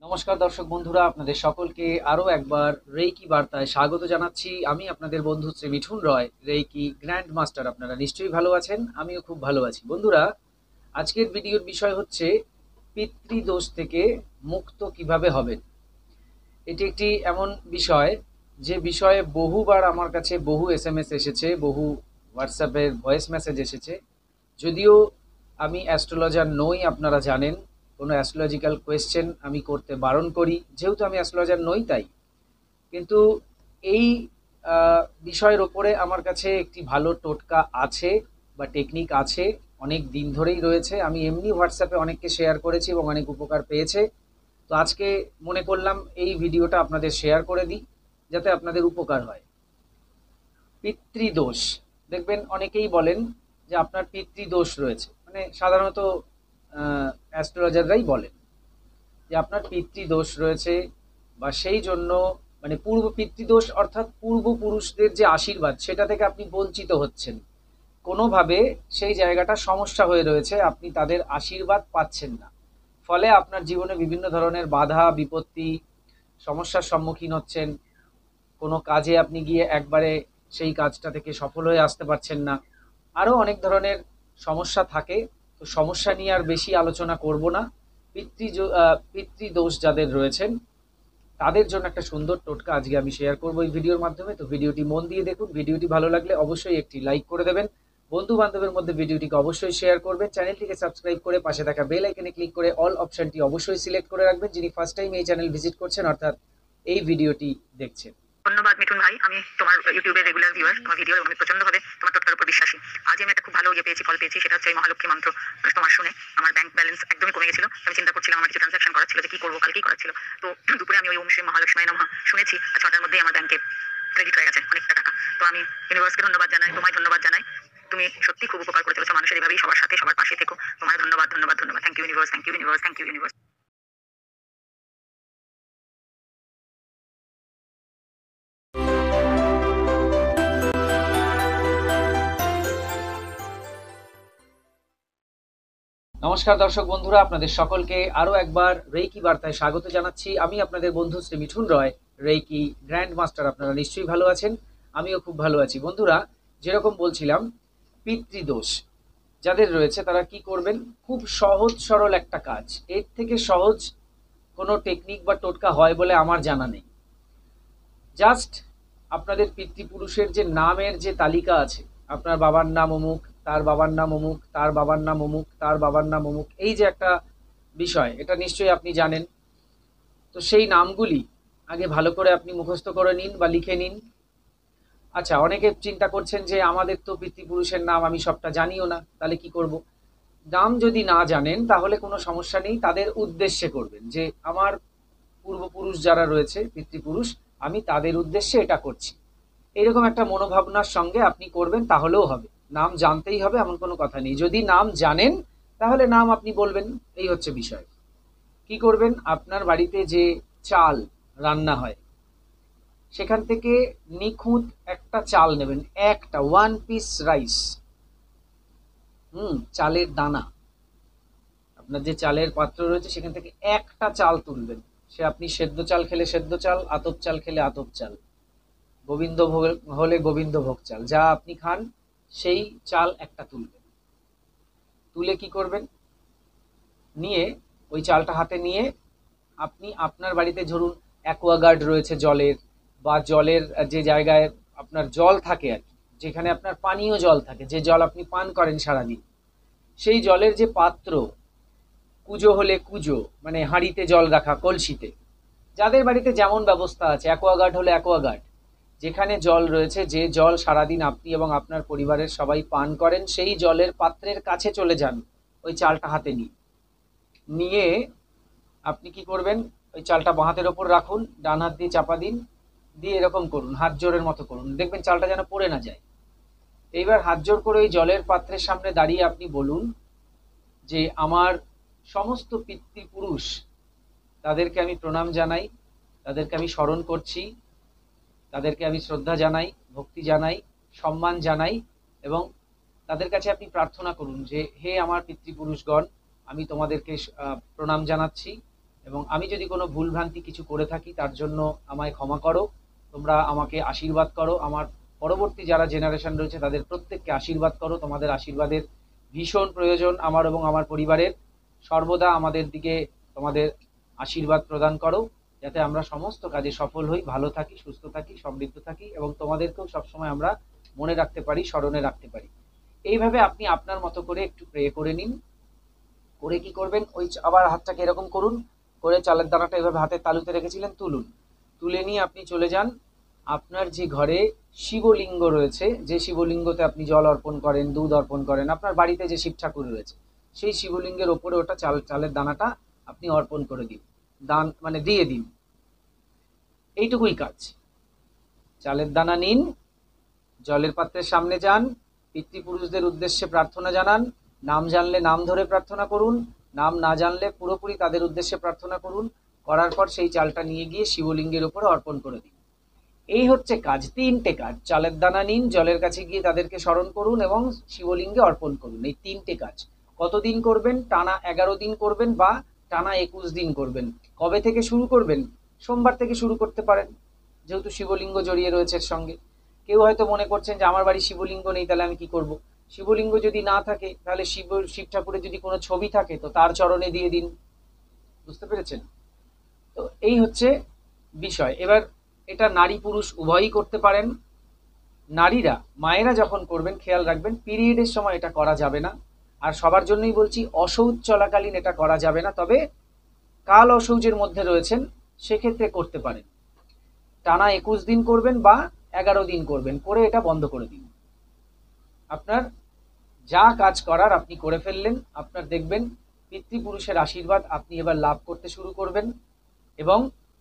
নমস্কার দর্শক বন্ধুরা, আপনাদের সকলকে আরও একবার রেইকি বার্তায় স্বাগত জানাচ্ছি। আমি আপনাদের বন্ধু শ্রী মিঠুন রয়, রেইকি গ্র্যান্ড মাস্টার। আপনারা নিশ্চয়ই ভালো আছেন, আমিও খুব ভালো আছি। বন্ধুরা, আজকের ভিডিওর বিষয় হচ্ছে পিতৃদোষ থেকে মুক্ত কিভাবে হবেন। এটি একটি এমন বিষয় যে বিষয়ে বহুবার আমার কাছে বহু SMS এসেছে, বহু হোয়াটসঅ্যাপের ভয়েস মেসেজ এসেছে। যদিও আমি অ্যাস্ট্রোলজার নই, আপনারা জানেন, কোনো অ্যাস্ট্রোলজিক্যাল কোয়েশ্চেন আমি করতে বারণ করি, যেহেতু আমি অ্যাস্ট্রোলজার নই তাই। কিন্তু এই বিষয়ের ওপরে আমার কাছে একটি ভালো টোটকা আছে বা টেকনিক আছে, অনেক দিন ধরেই রয়েছে। আমি এমনি হোয়াটসঅ্যাপে অনেককে শেয়ার করেছি এবং অনেক উপকার পেয়েছে। তো আজকে মনে করলাম এই ভিডিওটা আপনাদের শেয়ার করে দিই, যাতে আপনাদের উপকার হয়। পিতৃদোষ, দেখবেন অনেকেই বলেন যে আপনার পিতৃদোষ রয়েছে, মানে সাধারণত অ্যাস্ট্রোলজাররাই বলেন যে আপনার পিতৃদোষ রয়েছে, বা সেই জন্য মানে পূর্ব পিতৃদোষ অর্থাৎ পূর্বপুরুষদের যে আশীর্বাদ সেটা থেকে আপনি বঞ্চিত হচ্ছেন। কোনোভাবে সেই জায়গাটা সমস্যা হয়ে রয়েছে, আপনি তাদের আশীর্বাদ পাচ্ছেন না। ফলে আপনার জীবনে বিভিন্ন ধরনের বাধা বিপত্তি, সমস্যার সম্মুখীন হচ্ছেন। কোনো কাজে আপনি গিয়ে একবারে সেই কাজটা থেকে সফল হয়ে আসতে পারছেন না। আরও অনেক ধরনের সমস্যা থাকে। তো সমস্যা নিয়ে আর বেশি আলোচনা করব না। পিতৃদোষ যাদের রয়েছেন তাদের জন্য একটা সুন্দর টোটকা আজকে আমি শেয়ার করবো এই ভিডিওর মাধ্যমে। তো ভিডিওটি মন দিয়ে দেখুন। ভিডিওটি ভালো লাগলে অবশ্যই একটি লাইক করে দেবেন, বন্ধু বান্ধবের মধ্যে ভিডিওটিকে অবশ্যই শেয়ার করবেন, চ্যানেলটিকে সাবস্ক্রাইব করে পাশে থাকা বেল আইকনে ক্লিক করে অল অপশনটি অবশ্যই সিলেক্ট করে রাখবেন, যিনি ফার্স্ট টাইম এই চ্যানেল ভিজিট করছেন অর্থাৎ এই ভিডিওটি দেখছেন। ধন্যবাদ মিঠুন ভাই, আমি তোমার ইউটিউবের রেগুলার ভিউয়ার। তোমার ভিডিও আমি প্রচন্ডভাবে তোমার টোটকার উপর বিশ্বাসী। আজ আমি একটা খুব ভালো পেয়েছি, ফল পেয়েছি। সেটা হচ্ছে এই মহালক্ষ্মী মন্ত্র তোমার শুনে আমার ব্যাংক ব্যালেন্স একদমই কমে গেছিল। আমি চিন্তা করছিলাম আমার কিছু ট্রানজাকশন করার ছিল, যে কি করবো, কালকেই করার ছিল। তো দুপুরে আমি ওই ওম শ্রী মহালক্ষ্মী নমঃ শুনেছি, আর 6টার মধ্যেই আমার ব্যাংকে ক্রেডিট হয়ে গেছে অনেকটা টাকা। তো আমি ইউনিভার্সকে ধন্যবাদ জানাই, তোমায় ধন্যবাদ জানাই। তুমি সত্যি খুব উপকার করে চলেছো মানুষের, এভাবেই সবার সাথে সবার পাশে থেকো। তোমায় ধন্যবাদ ধন্যবাদ ধন্যবাদ। Thank you universe, thank you universe, thank you universe. নমস্কার দর্শক বন্ধুরা, আপনাদের সকলকে আরও একবার রেইকি বার্তায় স্বাগত জানাচ্ছি। আমি আপনাদের বন্ধু শ্রী মিঠুন রয়, রেইকি গ্র্যান্ড মাস্টার। আপনারা নিশ্চয়ই ভালো আছেন, আমিও খুব ভালো আছি। বন্ধুরা, যেরকম বলছিলাম, পিতৃদোষ যাদের রয়েছে তারা কি করবেন, খুব সহজ সরল একটা কাজ। এর থেকে সহজ কোনো টেকনিক বা টোটকা হয় বলে আমার জানা নেই। জাস্ট আপনাদের পিতৃপুরুষের যে নামের যে তালিকা আছে, আপনার বাবার নাম অমুক, তার বাবার নাম অমুক, তার বাবার নাম অমুক, তার বাবার নাম অমুক, এই যে একটা বিষয়, এটা নিশ্চয়ই আপনি জানেন। তো সেই নামগুলি আগে ভালো করে আপনি মুখস্থ করে নিন বা লিখে নিন। আচ্ছা, অনেকে চিন্তা করছেন যে আমাদের তো পিতৃপুরুষের নাম আমি সবটা জানিও না, তাহলে কি করব। নাম যদি না জানেন তাহলে কোনো সমস্যা নেই, তাদের উদ্দেশ্যে করবেন যে আমার পূর্বপুরুষ যারা রয়েছে, পিতৃপুরুষ, আমি তাদের উদ্দেশ্যে এটা করছি। এইরকম একটা মনোভাবনার সঙ্গে আপনি করবেন, তাহলেও হবে। নাম জানতেই হবে এমন কোনো কথা নেই। যদি নাম জানেন তাহলে নাম আপনি বলবেন, এই হচ্ছে বিষয়। কি করবেন, আপনার বাড়িতে যে চাল রান্না হয় সেখান থেকে নিখুঁত একটা চাল নেবেন, একটা 1 পিস রাইস, চালের দানা। আপনার যে চালের পাত্র রয়েছে সেখান থেকে একটা চাল তুলবেন। সে আপনি সেদ্ধ চাল খেলে সেদ্ধ চাল, আতপ চাল খেলে আতপ চাল, গোবিন্দভোগ হলে গোবিন্দভোগ চাল, যা আপনি খান সেই চাল একটা তুলবেন। তুলে কি করবেন, নিয়ে ওই চালটা হাতে নিয়ে আপনি আপনার বাড়িতে ধরুন অ্যাকোয়াগার্ড রয়েছে জলের, বা জলের যে জায়গায় আপনার জল থাকে আর কি, যেখানে আপনার পানীয় জল থাকে, যে জল আপনি পান করেন সারাদিন, সেই জলের যে পাত্র, কুজো হলে কুজো মানে হাঁড়িতে জল রাখা, কলসিতে, যাদের বাড়িতে যেমন ব্যবস্থা আছে, অ্যাকোয়াগার্ড হলে অ্যাকোয়াগার্ড, যেখানে জল রয়েছে, যে জল সারাদিন আপনি এবং আপনার পরিবারের সবাই পান করেন, সেই জলের পাত্রের কাছে চলে যান ওই চালটা হাতে নিয়ে। নিয়ে আপনি কি করবেন, ওই চালটা বাঁ হাতের ওপর রাখুন, ডান হাত দিয়ে চাপা দিন, দিয়ে এরকম করুন, হাত জোরের মতো করুন, দেখবেন চালটা যেন পড়ে না যায়। এইবার হাত জোর করে ওই জলের পাত্রের সামনে দাঁড়িয়ে আপনি বলুন যে আমার সমস্ত পিতৃপুরুষ, তাদেরকে আমি প্রণাম জানাই, তাদেরকে আমি স্মরণ করছি, তাদেরকে আমি শ্রদ্ধা জানাই, ভক্তি জানাই, সম্মান জানাই, এবং তাদের কাছে আপনি প্রার্থনা করুন যে হে আমার পিতৃপুরুষগণ, আমি তোমাদেরকে প্রণাম জানাচ্ছি এবং আমি যদি কোনো ভুলভ্রান্তি কিছু করে থাকি তার জন্য আমায় ক্ষমা করো। তোমরা আমাকে আশীর্বাদ করো, আমার পরবর্তী যারা জেনারেশন রয়েছে তাদের প্রত্যেককে আশীর্বাদ করো। তোমাদের আশীর্বাদের ভীষণ প্রয়োজন আমার এবং আমার পরিবারের। সর্বদা আমাদের দিকে তোমাদের আশীর্বাদ প্রদান করো, যাতে আমরা সমস্ত কাজে সফল হই, ভালো থাকি, সুস্থ থাকি, সমৃদ্ধ থাকি এবং তোমাদেরকেও সবসময় আমরা মনে রাখতে পারি, স্মরণে রাখতে পারি। এইভাবে আপনি আপনার মতো করে একটু প্রে করে নিন। করে কি করবেন, ওই আবার হাতটাকে এরকম করুন, করে চালের দানাটা এভাবে হাতের তালুতে রেখেছিলেন তুলুন। তুলে নিয়ে আপনি চলে যান আপনার যে ঘরে শিবলিঙ্গ রয়েছে, যে শিবলিঙ্গতে আপনি জল অর্পণ করেন, দুধ অর্পণ করেন, আপনার বাড়িতে যে শিব ঠাকুর রয়েছে সেই শিবলিঙ্গের ওপরে ওটা চালের দানাটা আপনি অর্পণ করে দিন, দান মানে দিয়ে দিন। এইটুকুই কাজ। চালের দানা নিন, জলের পাত্রের সামনে যান, পিতৃপুরুষদের উদ্দেশ্যে প্রার্থনা জানান। নাম জানলে নাম ধরে প্রার্থনা করুন, নাম না জানলে পুরোপুরি তাদের উদ্দেশ্যে প্রার্থনা করুন। করার পর সেই চালটা নিয়ে গিয়ে শিবলিঙ্গের উপরে অর্পণ করে দিন। এই হচ্ছে কাজ, তিনটে কাজ। চালের দানা নিন, জলের কাছে গিয়ে তাদেরকে স্মরণ করুন এবং শিবলিঙ্গে অর্পণ করুন। এই তিনটে কাজ কতদিন করবেন? টানা 11 দিন করবেন বা টানা 21 দিন করবেন। কবে থেকে শুরু করবেন? সোমবার থেকে শুরু করতে পারেন, যেহেতু শিবলিঙ্গ জড়িয়ে রয়েছে এর সঙ্গে। কেউ হয়তো মনে করছেন যে আমার বাড়ি শিবলিঙ্গ নেই, তাহলে আমি কি করব? শিবলিঙ্গ যদি না থাকে তাহলে শিব ঠাকুরের যদি কোনো ছবি থাকে তো তার চরণে দিয়ে দিন। বুঝতে পেরেছেন? তো এই হচ্ছে বিষয়। এবার এটা নারী পুরুষ উভয়ই করতে পারেন। নারীরা, মায়েরা যখন করবেন খেয়াল রাখবেন পিরিয়ডের সময় এটা করা যাবে না। আর সবার জন্যই বলছি, অশৌচ চলাকালীন এটা করা যাবে না। তবে কাল অশৌচের মধ্যে রয়েছেন সেক্ষেত্রে করতে পারেন। টানা 21 দিন করবেন বা 11 দিন করবেন, করে এটা বন্ধ করে দিন। আপনার যা কাজ করার আপনি করে ফেললেন। আপনার দেখবেন পিতৃপুরুষের আশীর্বাদ আপনি এবার লাভ করতে শুরু করবেন এবং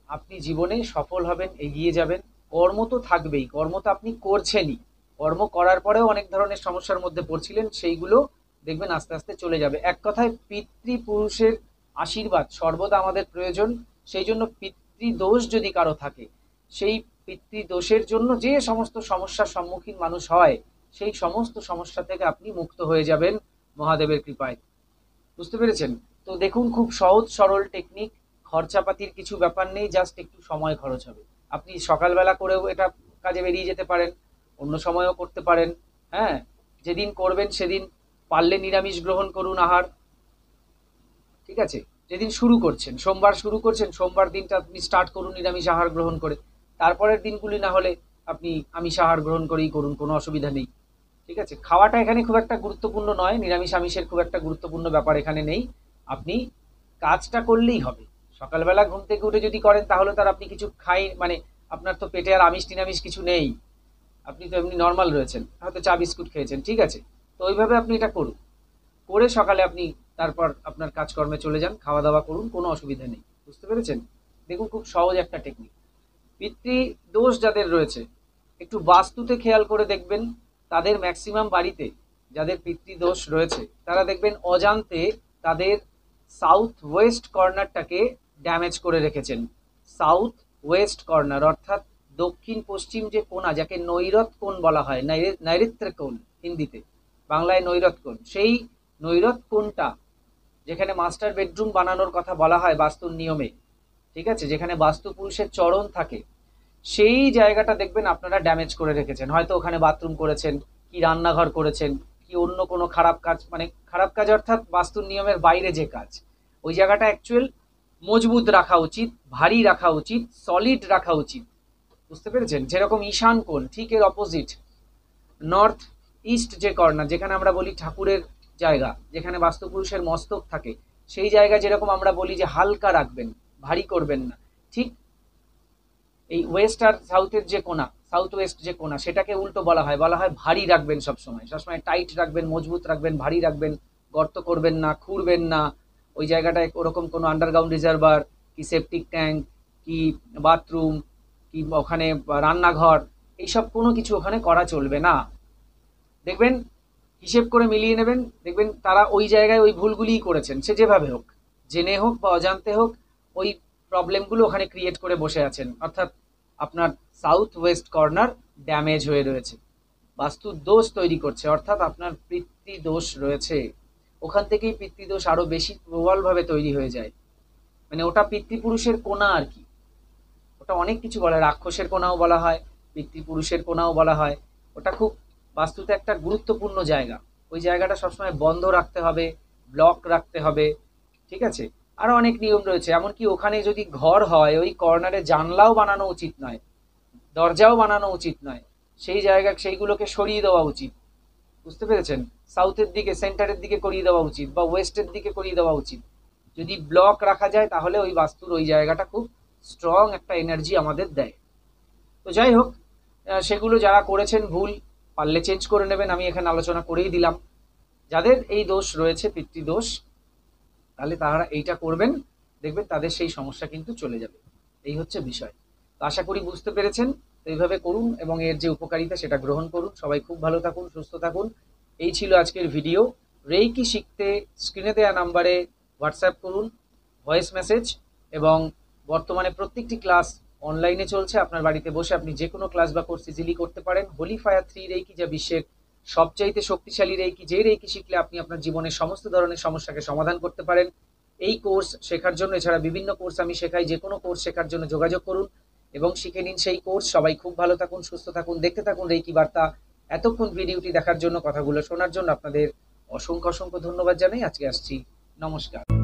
আপনি জীবনে সফল হবেন, এগিয়ে যাবেন। কর্ম তো থাকবেই, কর্ম তো আপনি করছেনই। কর্ম করার পরেও অনেক ধরনের সমস্যার মধ্যে পড়ছিলেন, সেইগুলো দেখবেন আস্তে আস্তে চলে যাবে। এক কথায় পিতৃপুরুষের আশীর্বাদ সর্বদা আমাদের প্রয়োজন। সেই জন্য পিতৃদোষ যদি কারো থাকে, সেই পিতৃদোষের জন্য যে সমস্ত সমস্যার সম্মুখীন মানুষ হয়, সেই সমস্ত সমস্যা থেকে আপনি মুক্ত হয়ে যাবেন মহাদেবের কৃপায়। বুঝতে পেরেছেন? তো দেখুন, খুব সহজ সরল টেকনিক, খরচাপাতির কিছু ব্যাপার নেই, জাস্ট একটু সময় খরচ হবে। আপনি সকালবেলা করেও এটা কাজে বেরিয়ে যেতে পারেন, অন্য সময়ও করতে পারেন। হ্যাঁ, যেদিন করবেন সেদিন পারলে নিরামিষ গ্রহণ করুন, আহার। ঠিক আছে? যেদিন শুরু করছেন, সোমবার শুরু করছেন, সোমবার দিনটা আপনি স্টার্ট করুন নিরামিষ আহার গ্রহণ করে। তারপরের দিনগুলি না হলে আপনি আমিষ আহার গ্রহণ করেই করুন, কোনো অসুবিধা নেই। ঠিক আছে? খাওয়াটা এখানে খুব একটা গুরুত্বপূর্ণ নয়, নিরামিষ আমিষের খুব একটা গুরুত্বপূর্ণ ব্যাপার এখানে নেই। আপনি কাজটা করলেই হবে। সকালবেলা ঘুম থেকে উঠে যদি করেন তাহলে তার আপনি কিছু খাই, মানে আপনার তো পেটে আর আমিষ টিনামিষ কিছু নেই, আপনি তো এমনি নর্মাল রয়েছেন, হয়তো চা বিস্কুট খেয়েছেন। ঠিক আছে? তো ওইভাবে আপনি এটা করুন, করে সকালে আপনি তারপর আপনার কাজকর্মে চলে যান, খাওয়া দাওয়া করুন, কোনো অসুবিধা নেই। বুঝতে পেরেছেন? দেখুন, খুব সহজ একটা টেকনিক। পিতৃদোষ যাদের রয়েছে একটু বাস্তুতে খেয়াল করে দেখবেন, তাদের ম্যাক্সিমাম বাড়িতে যাদের পিতৃদোষ রয়েছে তারা দেখবেন অজান্তে তাদের সাউথ ওয়েস্ট কর্নারটাকে ড্যামেজ করে রেখেছেন। সাউথ ওয়েস্ট কর্নার অর্থাৎ দক্ষিণ পশ্চিম যে কোণা, যাকে নৈরত কোণ বলা হয়, নৈরিত্র কোণ হিন্দিতে, বাংলায় নৈরত কোণ, সেই নৈরত কোণটা যেখানে মাস্টার বেডরুম বানানোর কথা বলা হয় বাস্তুর নিয়মে, ঠিক আছে, যেখানে বাস্তু পুরুষের চরণ থাকে, সেই জায়গাটা দেখবেন আপনারা ড্যামেজ করে রেখেছেন। হয়তো ওখানে বাথরুম করেছেন, কি রান্নাঘর করেছেন, কি অন্য কোনো খারাপ কাজ, মানে খারাপ কাজ অর্থাৎ বাস্তুর নিয়মের বাইরে যে কাজ, ওই জায়গাটা অ্যাকচুয়াল মজবুত রাখা উচিত, ভারী রাখা উচিত, সলিড রাখা উচিত। বুঝতে পেরেছেন? যেরকম ঈশান কোণ, ঠিক এর অপোজিট নর্থ ইস্ট যে কর্নার, যেখানে আমরা বলি ঠাকুরের জায়গা, যেখানে বাস্তুপুরুষের মস্তক থাকে, সেই জায়গা যেরকম আমরা বলি যে হালকা রাখবেন, ভারী করবেন না, ঠিক এই ওয়েস্ট আর সাউথের যে কোণা, সাউথ ওয়েস্ট যে কোণা, সেটাকে উল্টো বলা হয়, ভারী রাখবেন। সবসময় টাইট রাখবেন, মজবুত রাখবেন, ভারী রাখবেন। গর্ত করবেন না, খুঁড়বেন না। ওই জায়গাটায় ওরকম কোনো আন্ডারগ্রাউন্ড রিজার্ভার কি সেপটিক ট্যাঙ্ক কি বাথরুম কি ওখানে রান্নাঘর, এইসব কোনো কিছু ওখানে করা চলবে না। দেখবেন, হিসেব করে মিলিয়ে নেবেন, দেখবেন তারা ওই জায়গায় ওই ভুলগুলিই করেছেন, সে যেভাবে হোক, জেনে হোক বা অজান্তে হোক, ওই প্রবলেমগুলো ওখানে ক্রিয়েট করে বসে আছেন। অর্থাৎ আপনার সাউথ ওয়েস্ট কর্নার ড্যামেজ হয়ে রয়েছে, বাস্তু দোষ তৈরি করছে, অর্থাৎ আপনার পিতৃদোষ রয়েছে। ওখান থেকেই পিতৃদোষ আরো বেশি প্রবলভাবে তৈরি হয়ে যায়। মানে ওটা পিতৃপুরুষের কোণা আর কি। ওটা অনেক কিছু বলা হয়, রাক্ষসের কোণাও বলা হয়, পিতৃপুরুষের কোণাও বলা হয়। ওটা খুব বাস্তুতে একটা গুরুত্বপূর্ণ জায়গা। ওই জায়গাটা সবসময় বন্ধ রাখতে হবে, ব্লক রাখতে হবে, ঠিক আছে? আরো অনেক নিয়ম রয়েছে, এমনকি ওখানে যদি ঘর হয় ওই কর্নারে জানলাও বানানো উচিত নয়, দরজাও বানানো উচিত নয়। সেই জায়গা সেইগুলোকে সরিয়ে দেওয়া উচিত। বুঝতে পেরেছেন? সাউথের দিকে, সেন্টারের দিকে করিয়ে দেওয়া উচিত, বা ওয়েস্টের দিকে করিয়ে দেওয়া উচিত। যদি ব্লক রাখা যায় তাহলে ওই বাস্তুর ওই জায়গাটা খুব স্ট্রং একটা এনার্জি আমাদের দেয়। তো যাই হোক, সেগুলো যারা করেছেন ভুল, পারলে চেঞ্জ করে নেবেন, আমি এখানে আলোচনা করেই দিলাম। যাদের এই দোষ রয়েছে, পিতৃদোষ, তাহলে তারা এইটা করবেন, দেখবেন তাদের সেই সমস্যা কিন্তু চলে যাবে। এই হচ্ছে বিষয়। তো আশা করি বুঝতে পেরেছেন। তো এইভাবে করুন এবং এর যে উপকারিতা সেটা গ্রহণ করুন। সবাই খুব ভালো থাকুন, সুস্থ থাকুন। এই ছিল আজকের ভিডিও। রেইকি শিখতে স্ক্রিনে দেওয়া নাম্বারে হোয়াটসঅ্যাপ করুন, ভয়েস মেসেজ। এবং বর্তমানে প্রত্যেকটি ক্লাস অনলাইনে চলছে। আপনার বাড়িতে বসে আপনি যে কোনো ক্লাস বা কোর্স ইজিলি করতে পারেন। হোলি ফায়ার 3 রেইকি, যা বিশ্বের সবচাইতে শক্তিশালী রেইকি, যে রেইকি শিখলে আপনি আপনার জীবনের সমস্ত ধরনের সমস্যাকে সমাধান করতে পারেন। এই কোর্স শেখার জন্য, এছাড়া বিভিন্ন কোর্স আমি শেখাই, যে কোনো কোর্স শেখার জন্য যোগাযোগ করুন এবং শিখে নিন সেই কোর্স। সবাই খুব ভালো থাকুন, সুস্থ থাকুন, দেখতে থাকুন রেইকি বার্তা। এতক্ষণ ভিডিওটি দেখার জন্য, কথাগুলো শোনার জন্য আপনাদের অসংখ্য অসংখ্য ধন্যবাদ জানাই। আজকে আসছি, নমস্কার।